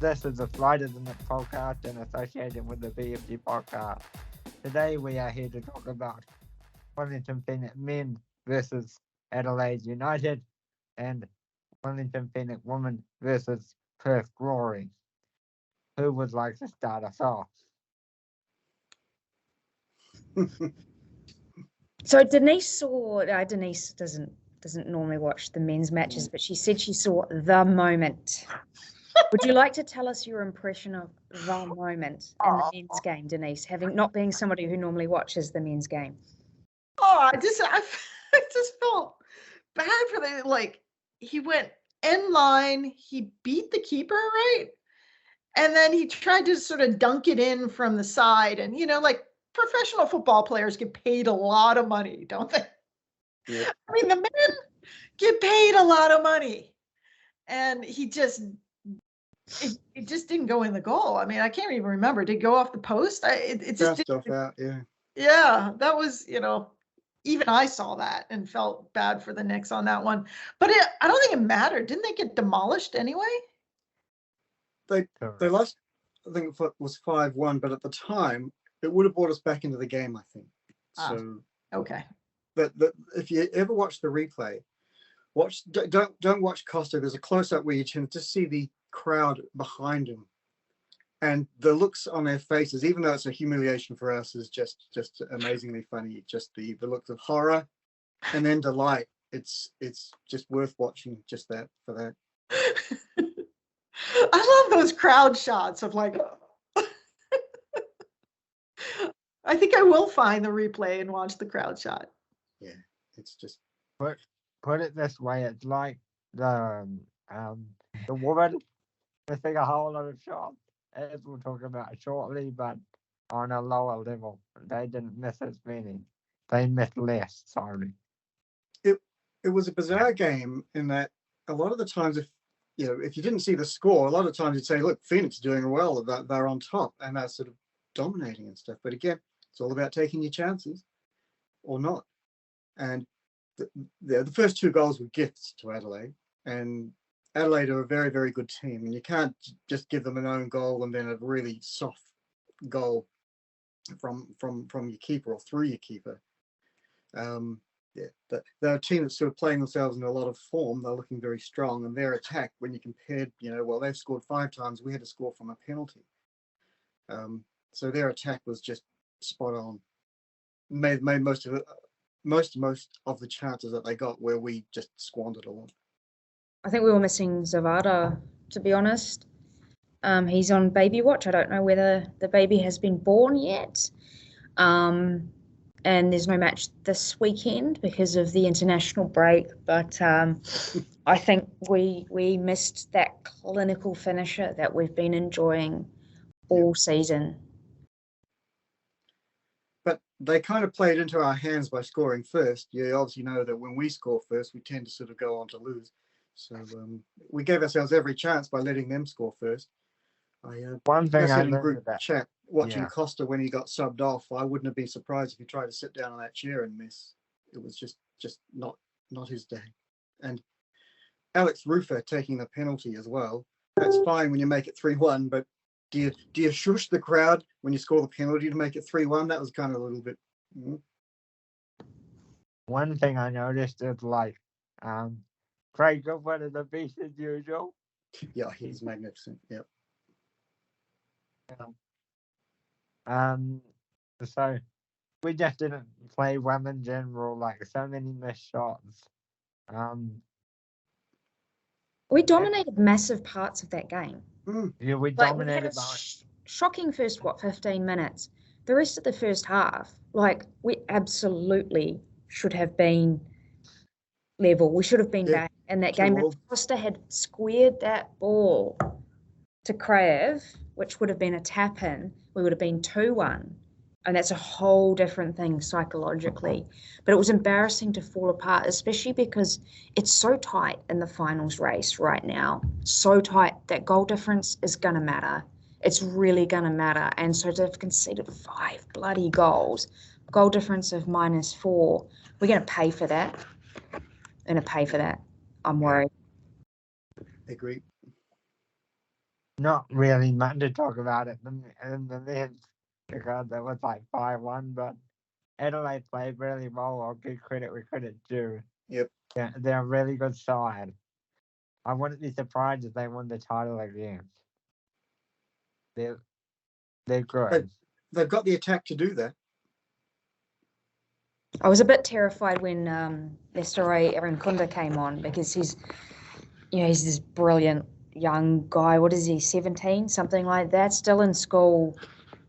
This is the Friday the Nick podcast and associated with the BFG Podcast. Today we are here to talk about Wellington Phoenix men versus Adelaide United and Wellington Phoenix women versus Perth Glory. Who would like to start us off? So Denise doesn't normally watch the men's matches, but she said she saw the moment. Would you like to tell us your impression of the moment in the men's game, Denise, not being somebody who normally watches the men's game? I just felt bad for he went end line, he beat the keeper, right? And then he tried to sort of dunk it in from the side. And, professional football players get paid a lot of money, don't they? Yeah. I mean, the men get paid a lot of money. And it just didn't go in the goal. I mean, I can't even remember. Did it go off the post? It just didn't. Off out, yeah. Yeah, that was, even I saw that and felt bad for the Knicks on that one. But I don't think it mattered. Didn't they get demolished anyway? They lost, I think it was 5-1, but at the time, it would have brought us back into the game, I think. So, okay. But if you ever watch the replay, don't watch Costa. There's a close-up where you can just see the crowd behind him. And the looks on their faces, even though it's a humiliation for us, is just amazingly funny. Just the looks of horror and then delight. It's just worth watching just that for that. I love those crowd shots of I think I will find the replay and watch the crowd shot. Yeah, it's just Put it this way, it's like the woman missing a whole lot of shots, as we'll talk about shortly, but on a lower level. They didn't miss as many. They missed less, sorry. It was a bizarre game in that a lot of the times if you didn't see the score, a lot of times you'd say, look, Phoenix are doing well, they're on top and they're sort of dominating and stuff. But again, it's all about taking your chances or not. And the first two goals were gifts to Adelaide, and Adelaide are a very, very good team, and you can't just give them an own goal and then a really soft goal from your keeper or through your keeper. They're a team that's sort of playing themselves in a lot of form. They're looking very strong, and their attack, when you compared, they've scored 5 times. We had to score from a penalty. So their attack was just spot on. Made most of the chances that they got where we just squandered a lot. I think we were missing Zavada, to be honest. He's on baby watch. I don't know whether the baby has been born yet. And there's no match this weekend because of the international break. But I think we missed that clinical finisher that we've been enjoying all season. But they kind of played into our hands by scoring first. You obviously know that when we score first, we tend to sort of go on to lose. So we gave ourselves every chance by letting them score first. One thing I in learned group about chat watching Costa when he got subbed off, I wouldn't have been surprised if he tried to sit down on that chair and miss. It was just not his day. And Alex Rufer taking the penalty as well. That's fine when you make it 3-1, but do you shush the crowd when you score the penalty to make it 3-1? That was kind of a little bit. One thing I noticed is Craig Goodwin is a beast as usual. Yeah, he's magnificent. Yep. So we just didn't play well in general, so many missed shots. We dominated massive parts of that game. Yeah, we We had dominated a shocking first 15 minutes. The rest of the first half, we absolutely should have been level. We should have been back in that game. If Costa had squared that ball to Krav, which would have been a tap in, we would have been 2-1. And that's a whole different thing psychologically. But it was embarrassing to fall apart, especially because it's so tight in the finals race right now. So tight that goal difference is going to matter. It's really going to matter. And so to have conceded 5 bloody goals, goal difference of -4, we're going to pay for that. I'm worried. Agree. not really much to talk about it in the men's because it was like 5-1, but Adelaide played really well. I'll give credit where credit's due. Yep. Yeah, they're a really good side. I wouldn't be surprised if they won the title again. They're good. They've got the attack to do that. I was a bit terrified when Lestore Arankunda came on because he's this brilliant young guy. What is he, 17, something like that? Still in school,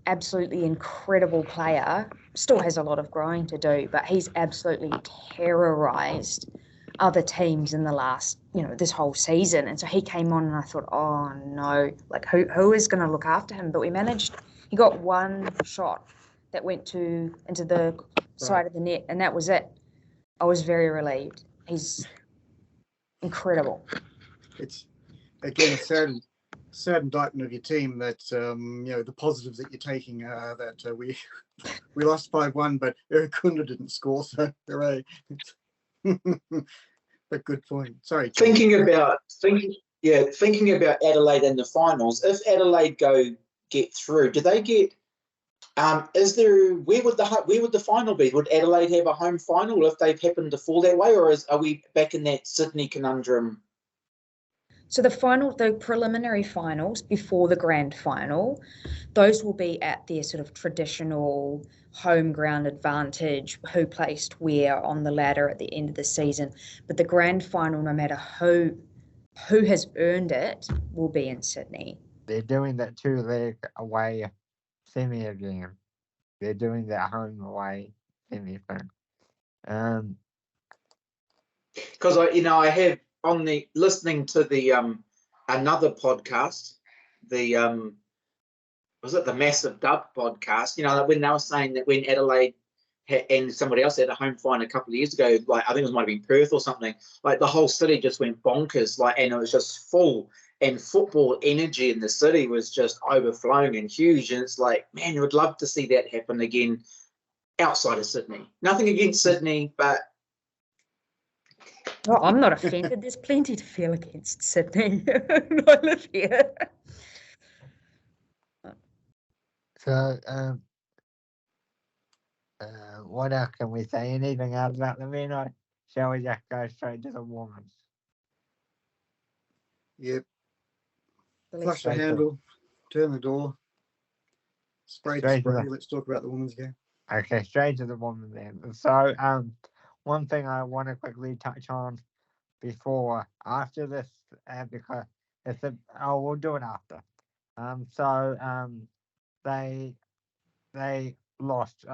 absolutely incredible player. Still has a lot of growing to do, but he's absolutely terrorised other teams in the last, this whole season. And so he came on and I thought, oh no, like who is going to look after him? But we managed, he got one shot that went into the side of the net, and that was it. I was very relieved. He's incredible. It's again a sad indictment of your team that the positives that you're taking are that we lost 5-1, but Kunda didn't score, so hooray. But good point. Sorry. Thinking about Adelaide in the finals. If Adelaide get through, do they get? Where would the final be? Would Adelaide have a home final if they happen to fall that way, or are we back in that Sydney conundrum? So the preliminary finals before the grand final, those will be at their sort of traditional home ground advantage, who placed where on the ladder at the end of the season. But the grand final, no matter who has earned it, will be in Sydney. They're doing that 2-leg away semi again. They're doing that home away semi thing. Because I have on the listening to the another podcast, the was it the Massive Dub podcast? When they were saying that when Adelaide and somebody else had a home final a couple of years ago, like I think it might have been Perth or something, like the whole city just went bonkers, and it was just full, and football energy in the city was just overflowing and huge. And it's like, man, you would love to see that happen again outside of Sydney. Nothing against Sydney, but Oh, I'm not offended. There's plenty to feel against Sydney. I live here. So, what else can we say? Anything else about the men, or shall we just go straight to the women? Yep. Flush the handle, turn the door, spray the spray. Let's talk about the women's game. Okay, straight to the women then. So, one thing I want to quickly touch on after this, because we'll do it after. They lost.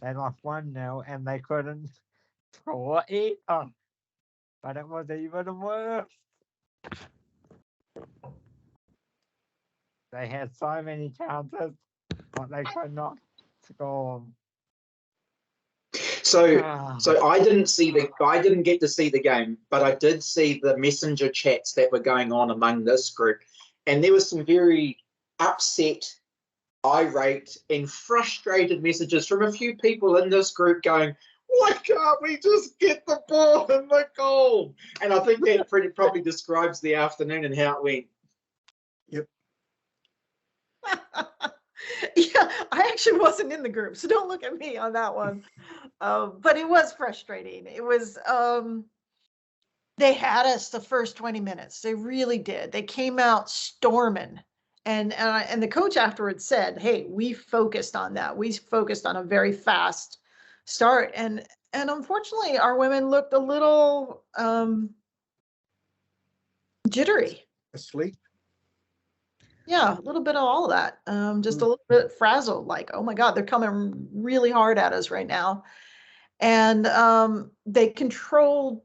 They lost 1-0, and they couldn't score either. But it was even worse. They had so many chances, but they could not score. So I didn't get to see the game, but I did see the messenger chats that were going on among this group, and there was some very upset, irate, and frustrated messages from a few people in this group going, "Why can't we just get the ball in the goal?" And I think that probably describes the afternoon and how it went. Yep. Yeah, I actually wasn't in the group, so don't look at me on that one. But it was frustrating. It was, they had us the first 20 minutes. They really did. They came out storming. And the coach afterwards said, hey, we focused on that. We focused on a very fast start. And unfortunately, our women looked a little jittery. Asleep. Yeah, a little bit of all of that. Just a little bit frazzled, like, oh my God, they're coming really hard at us right now. And they controlled,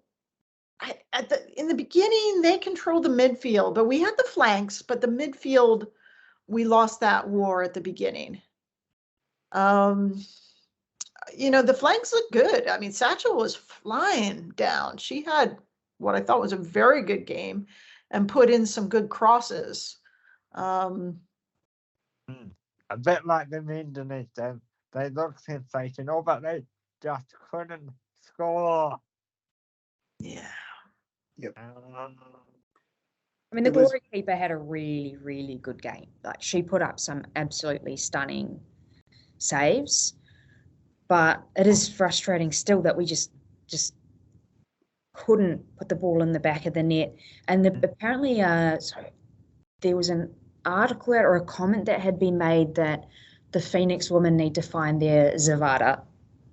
in the beginning, they controlled the midfield, but we had the flanks, but the midfield, we lost that war at the beginning. The flanks look good. I mean, Satchel was flying down. She had what I thought was a very good game and put in some good crosses. A bit like the men, Denise. They look sensational, but they just couldn't score. Yeah. Yep. I mean, the Glory keeper had a really, really good game. Like, she put up some absolutely stunning saves, but it is frustrating still that we just couldn't put the ball in the back of the net. And apparently, there was an article or a comment that had been made that the Phoenix women need to find their Zavada,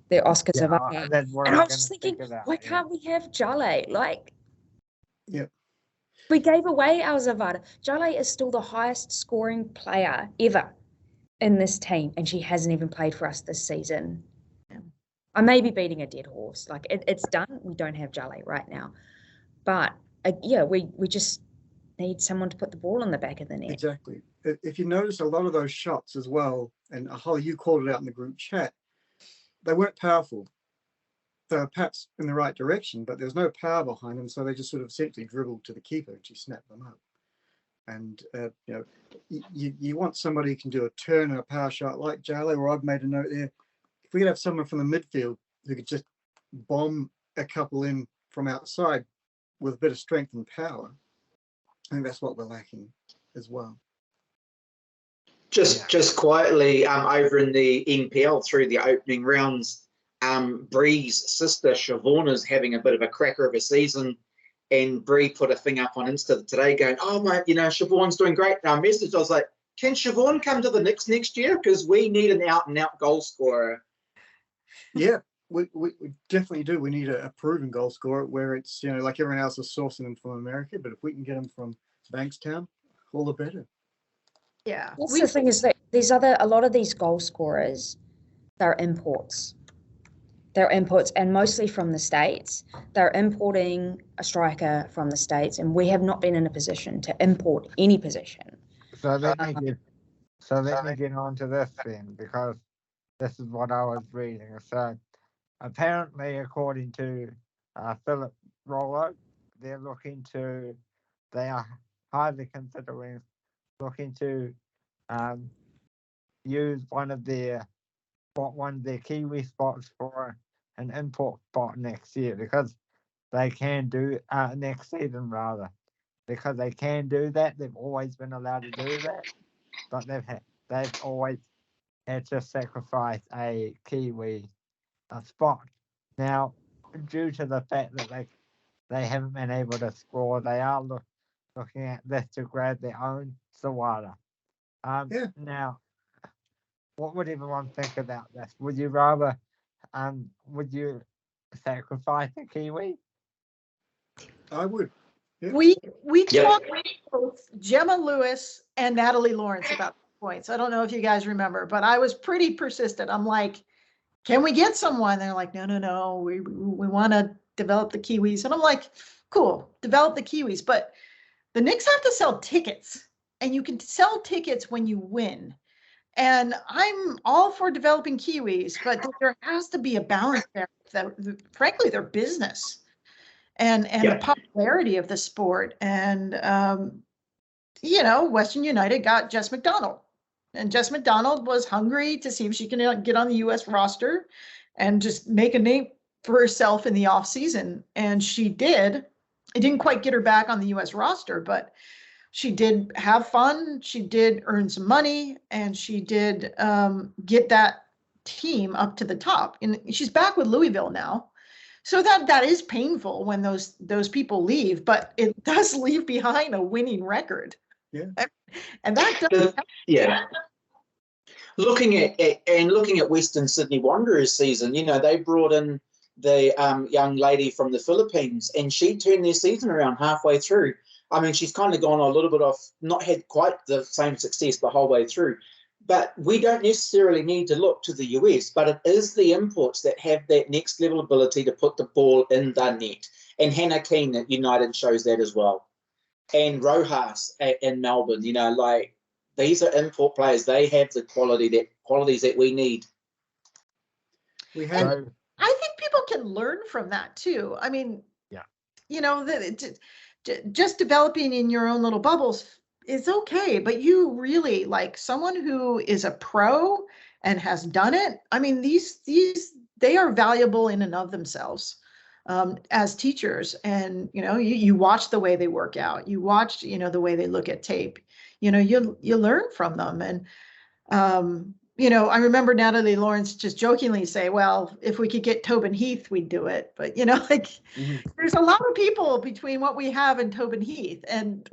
their Oscar Zavada. And I was just thinking, why can't we have Jale? Like, we gave away our Zavada. Jale is still the highest scoring player ever in this team, and she hasn't even played for us this season. I may be beating a dead horse. Like, it's done. We don't have Jale right now. But, we just need someone to put the ball in the back of the net. Exactly. If you notice a lot of those shots as well, and Holly, you called it out in the group chat, they weren't powerful. They were perhaps in the right direction, but there's no power behind them, so they just sort of simply dribbled to the keeper and she snapped them up. And you want somebody who can do a turn and a power shot like Jale, or I've made a note there. If we could have someone from the midfield who could just bomb a couple in from outside with a bit of strength and power, I think that's what we're lacking as well. Just quietly, over in the NPL through the opening rounds, Bree's sister Siobhan is having a bit of a cracker of a season, and Bree put a thing up on Insta today going, "Oh my, Siobhan's doing great." And our message, I was like, "Can Siobhan come to the Knicks next year? Because we need an out-and-out goal scorer." Yeah, we definitely do. We need a proven goal scorer where it's, like everyone else is sourcing them from America, but if we can get them from Bankstown, all the better. Yeah. That's the thing, is that a lot of these goal scorers, they're imports. They're imports, and mostly from the States. They're importing a striker from the States, and we have not been in a position to import any position. So let me get on to this then, because this is what I was reading. So apparently, according to Philip Rollo, they are highly considering looking to use one of their Kiwi spots for an import spot next year, because they can do next season rather, because they can do that. They've always been allowed to do that, but they've always had to sacrifice a Kiwi spot. Now, due to the fact that they haven't been able to score, they are looking at this to grab their own Sawada. Now, what would everyone think about this? Would you rather, would you sacrifice a Kiwi? I would. Yeah. We talked with both Gemma Lewis and Natalie Lawrence about points. I don't know if you guys remember, but I was pretty persistent. I'm like, can we get someone? They're like, no, we want to develop the Kiwis. And I'm like, cool, develop the Kiwis. But the Knicks have to sell tickets, and you can sell tickets when you win. And I'm all for developing Kiwis, but there has to be a balance there. Frankly, their business and the popularity of the sport. And, Western United got Jess McDonald. And Jess McDonald was hungry to see if she can get on the U.S. roster and just make a name for herself in the off season. And she did. It didn't quite get her back on the U.S. roster, but she did have fun. She did earn some money, and she did get that team up to the top. And she's back with Louisville now. So that is painful when those people leave, but it does leave behind a winning record. Yeah. And that does. Yeah. Looking at Western Sydney Wanderers season, they brought in the young lady from the Philippines, and she turned their season around halfway through. I mean, she's kind of gone a little bit off, not had quite the same success the whole way through. But we don't necessarily need to look to the US, but it is the imports that have that next level ability to put the ball in the net. And Hannah Keane at United shows that as well. And Rojas in Melbourne, these are import players. They have the qualities that we need. I think people can learn from that too. I mean, just developing in your own little bubbles is okay, but you really, like someone who is a pro and has done it. I mean, these they are valuable in and of themselves. as teachers. And, you watch the way they work out, you watch, the way they look at tape, you learn from them. And, I remember Natalie Lawrence just jokingly say, well, if we could get Tobin Heath, we'd do it. But, there's a lot of people between what we have and Tobin Heath. And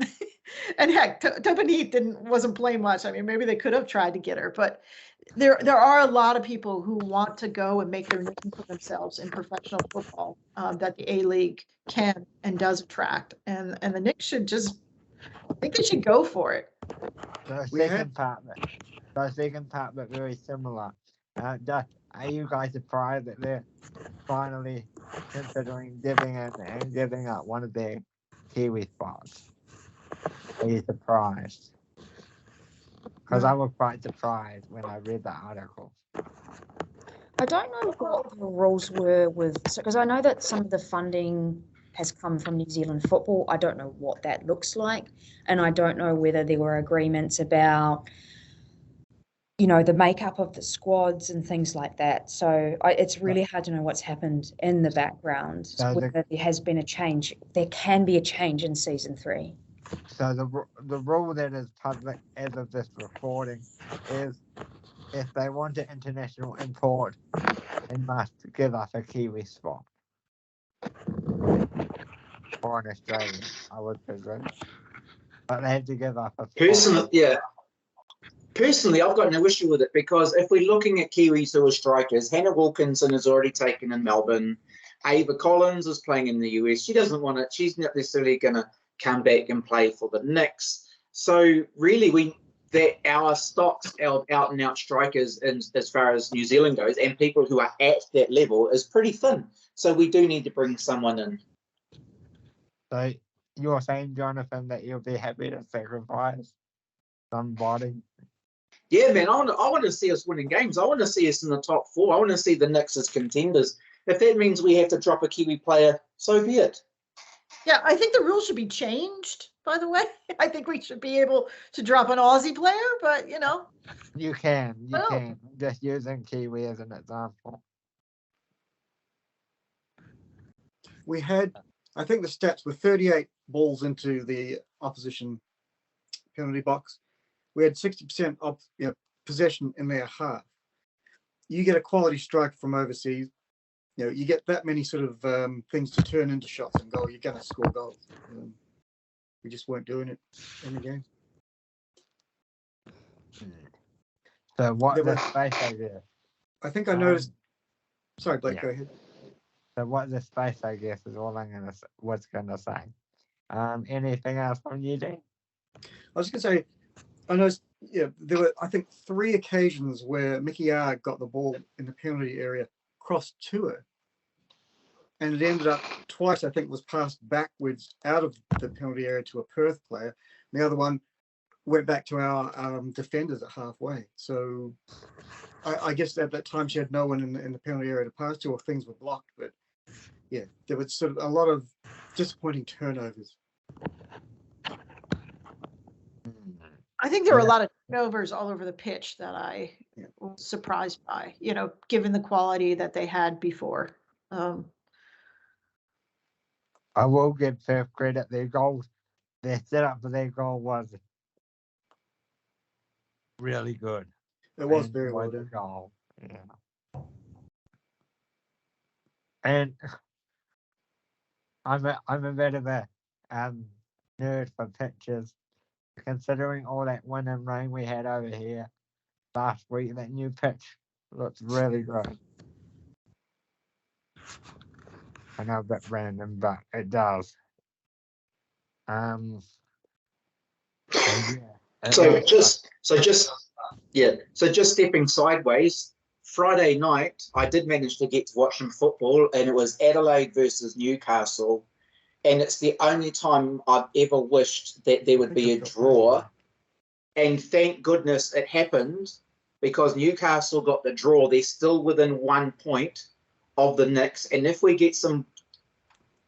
and heck, Tobin Heath wasn't playing much. I mean, maybe they could have tried to get her. But there are a lot of people who want to go and make their name for themselves in professional football that the A-League can and does attract. And the Knicks should I think they should go for it. The second part, but very similar. Are you guys surprised that they're finally considering giving up one of their Kiwi spots? Are you surprised? Because I was quite surprised when I read the article. I don't know what the rules were because I know that some of the funding has come from New Zealand football. I don't know what that looks like, and I don't know whether there were agreements about the makeup of the squads and things like that. So it's really hard to know what's happened in the background. So whether there has been a change. There can be a change in season 3. So the rule that is public as of this recording is if they want an international import, they must give us a Kiwi spot. Or an Australian, I would presume. But they have to give up a spot. Personally, I've got no issue with it because if we're looking at Kiwis who are strikers, Hannah Wilkinson is already taken in Melbourne. Ava Collins is playing in the US. She doesn't want it. She's not necessarily going to come back and play for the Knicks. So really, our stocks, our out-and-out strikers, as far as New Zealand goes, and people who are at that level, is pretty thin. So we do need to bring someone in. So you're saying, Jonathan, that you'll be happy to sacrifice somebody? Yeah, man, I want to see us winning games. I want to see us in the top 4. I want to see the Knicks as contenders. If that means we have to drop a Kiwi player, so be it. Yeah, I think the rules should be changed, by the way. I think we should be able to drop an Aussie player, but, You can. Just using Kiwi as an example. We had, I think the stats were 38 balls into the opposition penalty box. We had 60% of possession in their half. You get a quality strike from overseas, you get that many sort of things to turn into shots and goal. You're going to score goals. We just weren't doing it in the game. So what the space idea? I think I noticed. Sorry, Blake, go ahead. So what the space, I guess, is all I'm going to say. Anything else from you, Dean? I was going to say, I noticed, there were, I think, 3 occasions where Mickey R got the ball in the penalty area, crossed to her, and it ended up twice, I think, was passed backwards out of the penalty area to a Perth player. The other one went back to our defenders at halfway. So I guess at that time she had no one in the penalty area to pass to, or things were blocked. But yeah, there was sort of a lot of disappointing turnovers. I think there were a lot of turnovers all over the pitch that I was surprised by, given the quality that they had before. I will give Perth credit. Their setup for their goal was really good. It was very well done. Goal. Yeah. And I'm a bit of a nerd for pictures. Considering all that wind and rain we had over here last week, that new pitch looks really good. I know a bit random, but it does. So just stepping sideways. Friday night, I did manage to get to watch some football, and it was Adelaide versus Newcastle. And it's the only time I've ever wished that there would be a draw. And thank goodness it happened, because Newcastle got the draw. They're still within 1 point of the Knicks. And if we get some,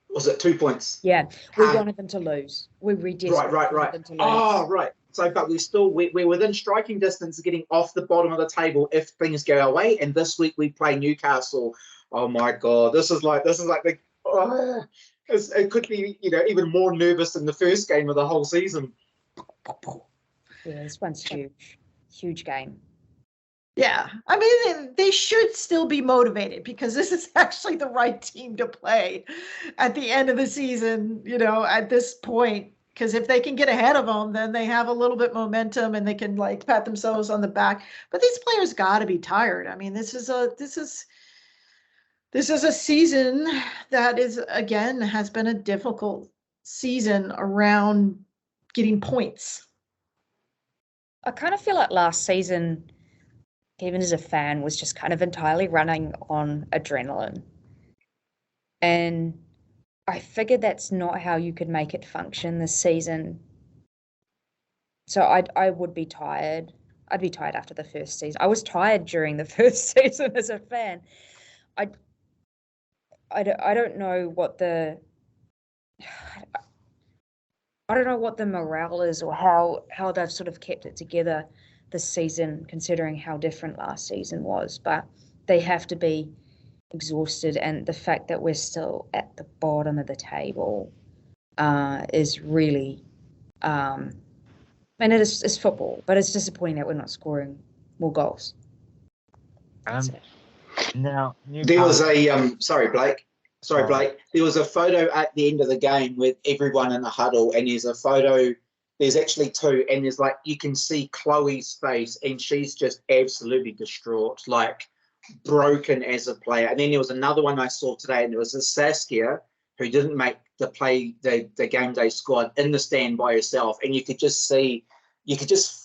was it 2 points? Yeah, we wanted them to lose. We desperately wanted them to lose. Oh, right. So, but we're within striking distance of getting off the bottom of the table if things go our way. And this week we play Newcastle. Oh my God, this is like the oh, it could be, even more nervous than the first game of the whole season. Yeah, this one's huge game. Yeah, I mean, they should still be motivated because this is actually the right team to play at the end of the season, at this point. Because if they can get ahead of them, then they have a little bit momentum and they can pat themselves on the back. But these players got to be tired. I mean, this is a season that has been a difficult season around getting points. I kind of feel like last season, even as a fan, was just kind of entirely running on adrenaline. And I figured that's not how you could make it function this season. So I would be tired. I'd be tired after the first season. I was tired during the first season as a fan. I don't know what the morale is or how they've sort of kept it together this season, considering how different last season was. But they have to be exhausted, and the fact that we're still at the bottom of the table is really and it's football, but it's disappointing that we're not scoring more goals. Now there was a sorry Blake there was a photo at the end of the game with everyone in the huddle, and there's actually two, and there's you can see Chloe's face, and she's just absolutely distraught, broken as a player. And then there was another one I saw today, and there was a Saskia who didn't make the game day squad in the stand by herself, and you could just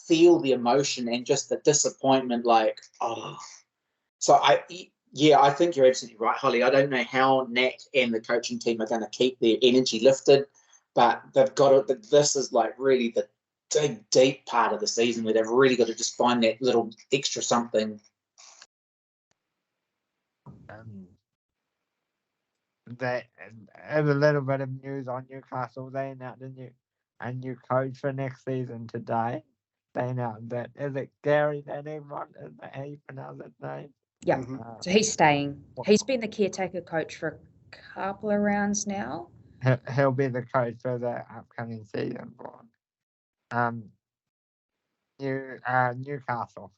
feel the emotion and just the disappointment. So I think you're absolutely right, Holly. I don't know how Nat and the coaching team are going to keep their energy lifted, but they've got to. This is really the deep part of the season where they've really got to just find that little extra something. There's a little bit of news on Newcastle. They announced a new coach for next season today. They announced that, is it Gary Danimont? Is that how you pronounce his name? Yeah. So he's staying. He's been the caretaker coach for a couple of rounds now. He'll be the coach for the upcoming season for Newcastle.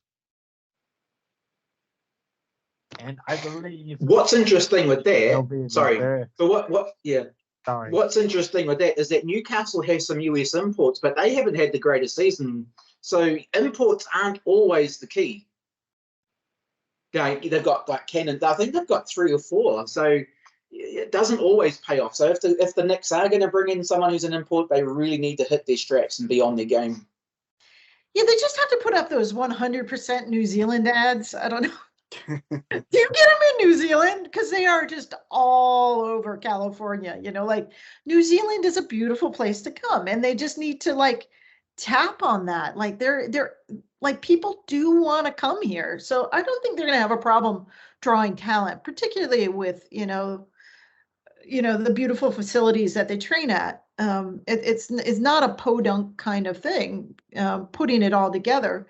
And I believe what's interesting with that. Sorry. What's interesting with that is that Newcastle has some US imports, but they haven't had the greatest season. So imports aren't always the key. They've got Cannon. I think they've got 3 or 4. So it doesn't always pay off. So if the Knicks are going to bring in someone who's an import, they really need to hit their straps and be on their game. Yeah, they just have to put up those 100% New Zealand ads. I don't know. Do you get them in New Zealand? Because they are just all over California. New Zealand is a beautiful place to come, and they just need to tap on that. They're people do want to come here, so I don't think they're going to have a problem drawing talent, particularly with the beautiful facilities that they train at. It's not a podunk kind of thing, putting it all together.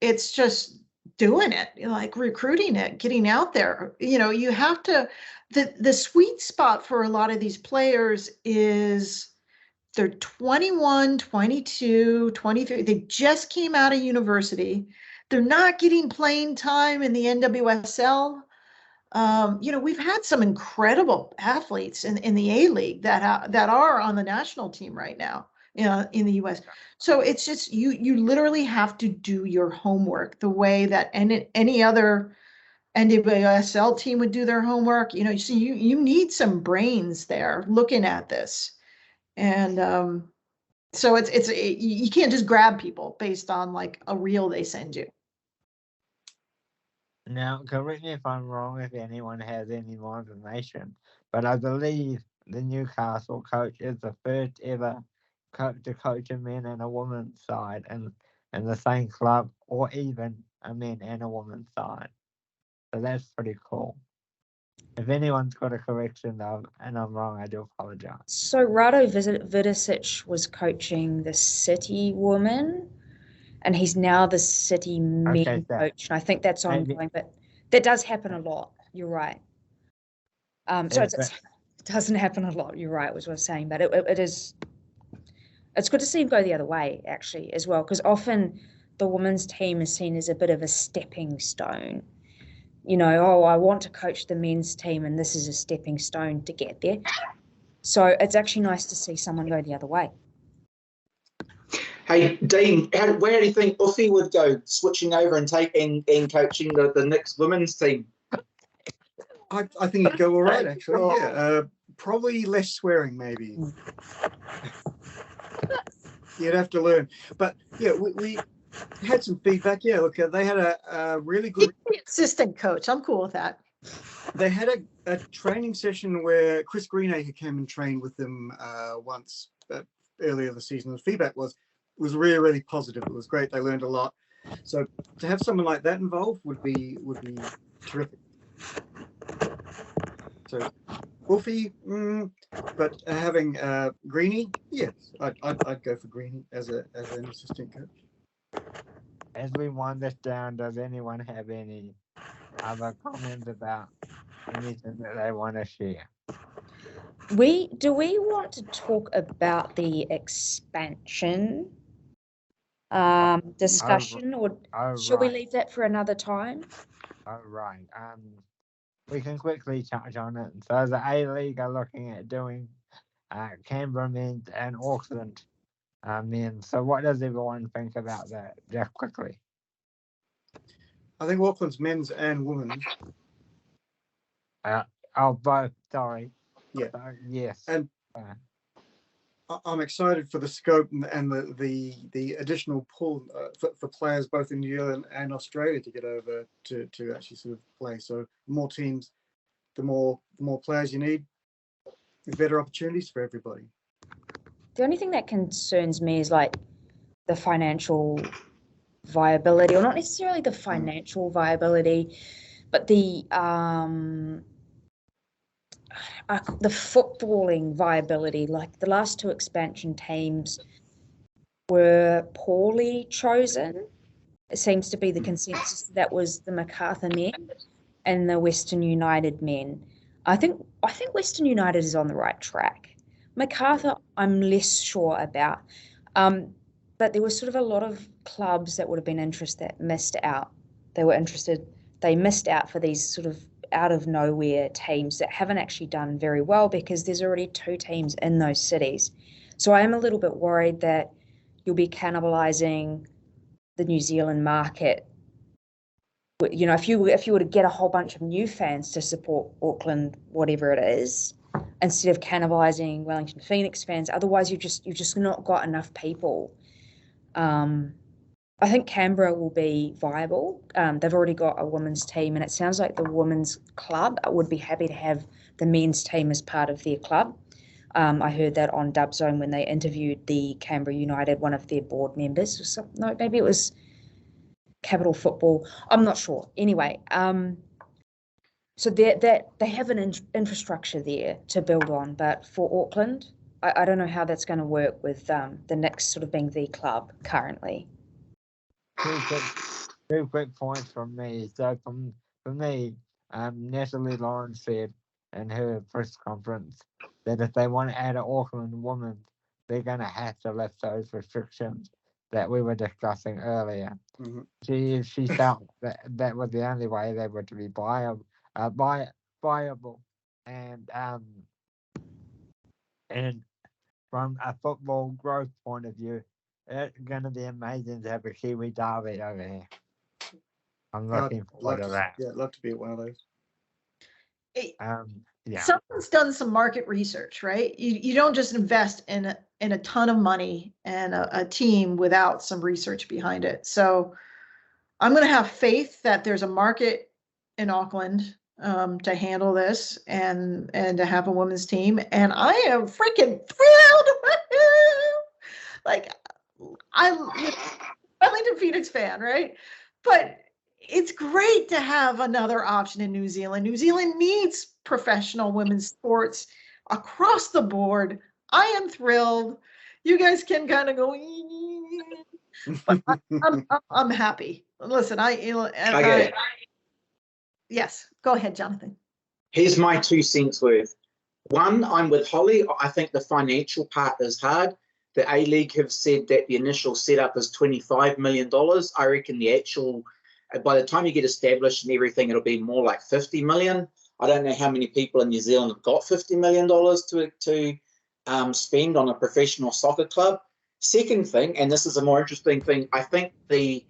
It's just doing it, recruiting it, getting out there. You have to, the sweet spot for a lot of these players is they're 21, 22, 23. They just came out of university. They're not getting playing time in the NWSL. We've had some incredible athletes in the A-League that are on the national team right now in the US. So it's just you literally have to do your homework the way that any other NWSL team would do their homework. So you need some brains there looking at this, and so you can't just grab people based on a reel they send you. Now, correct me if I'm wrong, if anyone has any more information, but I believe the Newcastle coach is the first ever coach to coach a men and a women's side in the same club, or even a men and a women's side. So that's pretty cool. If anyone's got a correction though, and I'm wrong, I do apologize. So Rado Vidicic was coaching the City women, and he's now the City men coach. And I think that's ongoing, but that does happen a lot. You're right. So doesn't happen a lot. You're right, was what I was saying, but it is. It's good to see him go the other way, actually, as well, because often the women's team is seen as a bit of a stepping stone. You know, oh, I want to coach the men's team, and this is a stepping stone to get there. So it's actually nice to see someone go the other way. Hey, Dean, where do you think Uffy would go, switching over and taking in coaching the next women's team? I think he'd go all right, actually. Yeah, probably less swearing, maybe. You'd have to learn. But yeah, we had some feedback. Yeah, look, they had a really good assistant coach. I'm cool with that. They had a training session where Chris Greenacre came and trained with them once earlier this season. The feedback was really, really positive. It was great. They learned a lot. So to have someone like that involved would be terrific. So Wolfie, but having Greenie, yes, I'd go for Greenie as an assistant coach. As we wind this down, does anyone have any other comments about anything that they want to share? Do we want to talk about the expansion discussion, or should we leave that for another time? Oh, right. We can quickly touch on it. So the A-League are looking at doing Canberra men's and Auckland men. So what does everyone think about that? Just quickly. I think Auckland's men's and women's. Both. Sorry. Yeah. Yes. And I'm excited for the scope and the additional pull for players both in New Zealand and Australia to get over to actually sort of play. So more teams, the more players you need, the better opportunities for everybody. The only thing that concerns me is like the financial viability, or not necessarily the financial viability, but the footballing viability. Like the last two expansion teams were poorly chosen. It seems to be the consensus that was the Macarthur men and the Western United men. I think Western United is on the right track. Macarthur, I'm less sure about. But there was sort of a lot of clubs that would have been interested that missed out. They missed out for these sort of out of nowhere teams that haven't actually done very well because there's already two teams in those cities. So I am a little bit worried that you'll be cannibalizing the New Zealand market. You know, if you were to get a whole bunch of new fans to support Auckland, whatever it is, instead of cannibalizing Wellington Phoenix fans, otherwise you've just not got enough people. I think Canberra will be viable. They've already got a women's team, and it sounds like the women's club would be happy to have the men's team as part of their club. I heard that on Dub Zone when they interviewed the Canberra United, one of their board members. No, maybe it was Capital Football. I'm not sure. Anyway, so they have an infrastructure there to build on, but for Auckland, I don't know how that's going to work with the Knicks sort of being the club currently. Two quick points from me. So for me, Natalie Lawrence said in her press conference that if they want to add an Auckland woman, they're going to have to lift those restrictions that we were discussing earlier. Mm-hmm. She felt that was the only way they were to be viable, and from a football growth point of view, it's going to be amazing to have a Kiwi derby over here. I'm looking forward to that. Yeah, I'd love to be at one of those. Yeah. Someone's done some market research, right? You don't just invest in a ton of money and a team without some research behind it. So I'm going to have faith that there's a market in Auckland to handle this and to have a women's team. And I am freaking thrilled. Like, I'm a Wellington Phoenix fan, right? But it's great to have another option in New Zealand. New Zealand needs professional women's sports across the board. I am thrilled. You guys can kind of go, but I'm happy. Listen, yes, go ahead, Jonathan. Here's my 2 cents worth. One, I'm with Holly. I think the financial part is hard. The A-League have said that the initial setup is $25 million. I reckon the actual, by the time you get established and everything, it'll be more like 50 million. I don't know how many people in New Zealand have got $50 million to spend on a professional soccer club. Second thing, and this is a more interesting thing, I think the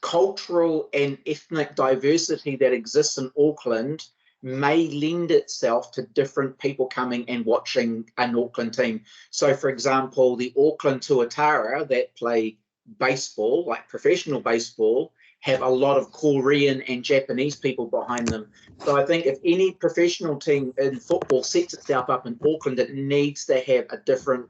cultural and ethnic diversity that exists in Auckland may lend itself to different people coming and watching an Auckland team. So, for example, the Auckland Tuatara that play baseball, like professional baseball, have a lot of Korean and Japanese people behind them. So I think if any professional team in football sets itself up in Auckland, it needs to have a different,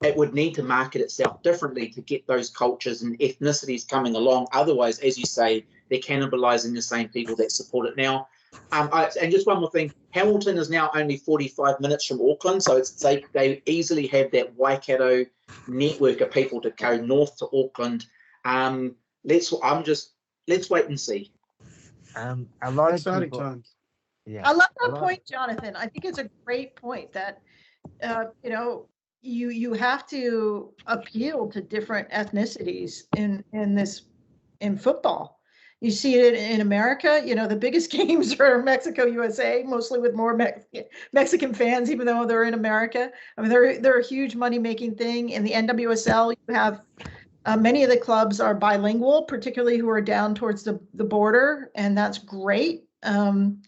it would need to market itself differently to get those cultures and ethnicities coming along. Otherwise, as you say, they're cannibalizing the same people that support it now. And just one more thing, Hamilton is now only 45 minutes from Auckland, so they easily have that Waikato network of people to go north to Auckland. Let's wait and see. A lot Exciting of people, times. yeah. I love that point, Jonathan. I think it's a great point that you have to appeal to different ethnicities in football. You see it in America, the biggest games are Mexico, USA, mostly with more Mexican fans, even though they're in America. I mean, they're a huge money-making thing. In the NWSL, you have many of the clubs are bilingual, particularly who are down towards the border, and that's great. And,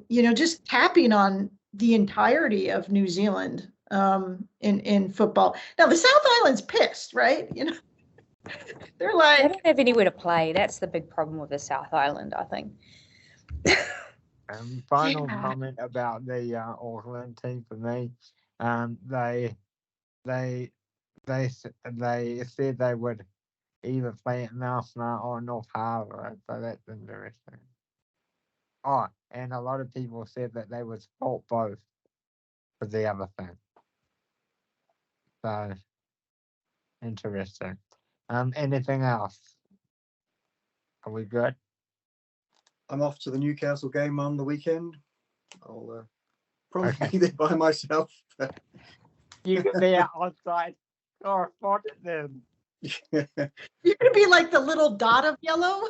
just tapping on the entirety of New Zealand in football. Now, the South Island's pissed, right? They're like, They don't have anywhere to play. That's the big problem with the South Island, I think. Final comment about the Auckland team for me. They said they would either play at Mount Smart or North Harbour, so that's interesting. Oh, and a lot of people said that they would support both for the other thing. So interesting. Anything else? Are we good? I'm off to the Newcastle game on the weekend. I'll probably be there by myself. You can be our on-site correspondent then. you're going to be like the little dot of yellow.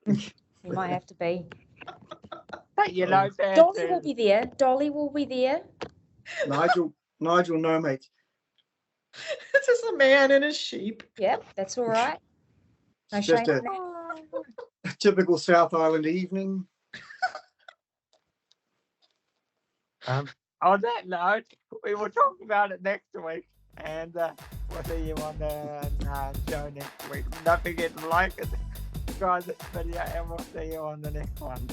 You might have to be. But Dolly will be there. Dolly will be there. Nigel, no, mate. It's just a man and a sheep. Yep, that's all right. No It's just shame a on that. typical South Island evening. On that note, we will talk about it next week, and we'll see you on the show next week. Don't forget to like and subscribe this video, and we'll see you on the next one.